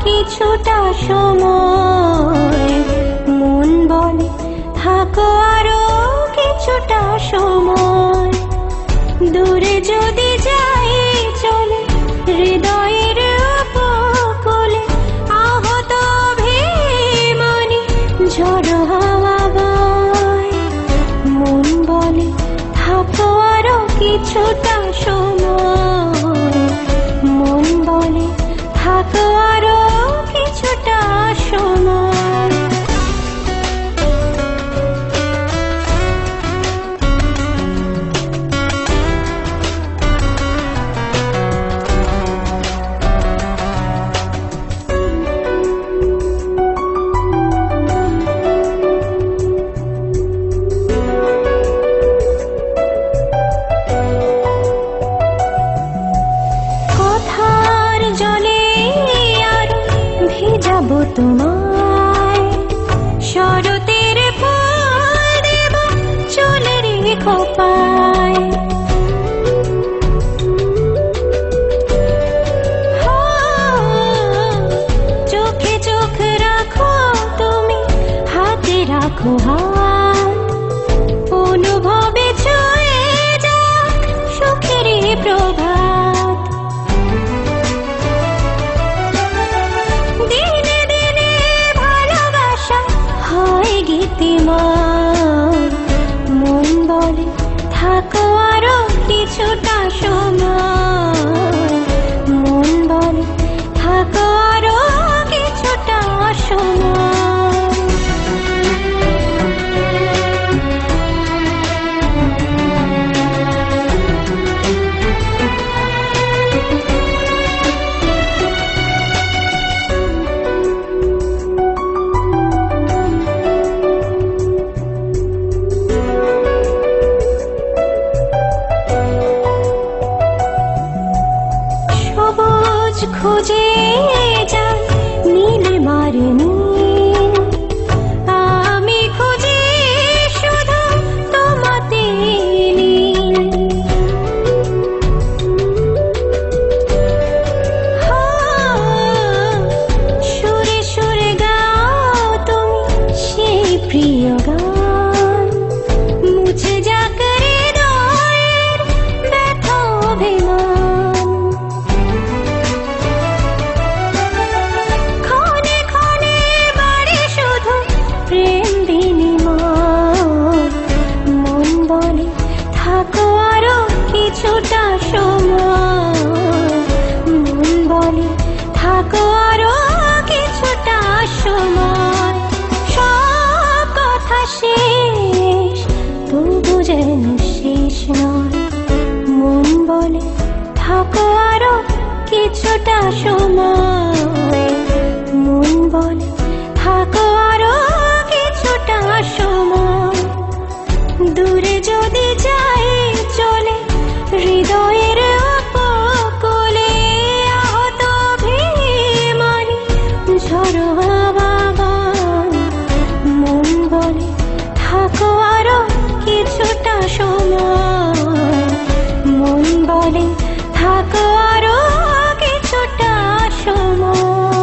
কিছুটা সময়, মন বলে থাকো আরো কিছুটা সময়। দূরে যদি যাই চলে হৃদয়ের উপকূলে, আহত অভিমানী ঝড়ো হাওয়া বয়। মন বলে থাকো আরো কিছুটা সময়, মন বলে থাকো আরো কিছুটা সময়। যাবো তোমায় শরতের ফুল দেব চুলের খোপায়। চোখে চোখ রাখো তুমি, হাতে রাখো হাত, অনুভবে ছুঁয়ে যাক সুখের প্রভাত। মন বলে থাকো আরো কিছুটা সময়, মন বলে থাকো আরো কিছুটা সময়। খুঁজে যাই নীল মারে নীল, আমি খুঁজি শুধু তোমাতে নীল। সুরে সুরে গাও তুমি সেই প্রিয় গান, মুছে যাক হৃদয়ের ব্যথা অভিমান। থাকো আরো কিছুটা সময়, মন বলে থাকো আরো কিছুটা সময়। সব কথা শেষ তবু যেন শেষ নয়, মন বলে থাকো আরো কিছুটা সময়, মন বলে থাকো আরো কিছুটা সময়। দূরে যদি যাই চলে হৃদয়ের উপকূলে, আহত অভিমানী ঝড়ো হাওয়া বয়। মন বলে থাকো আরো কিছুটা সময়, মন বলে থাকো আরো কিছুটা সময়।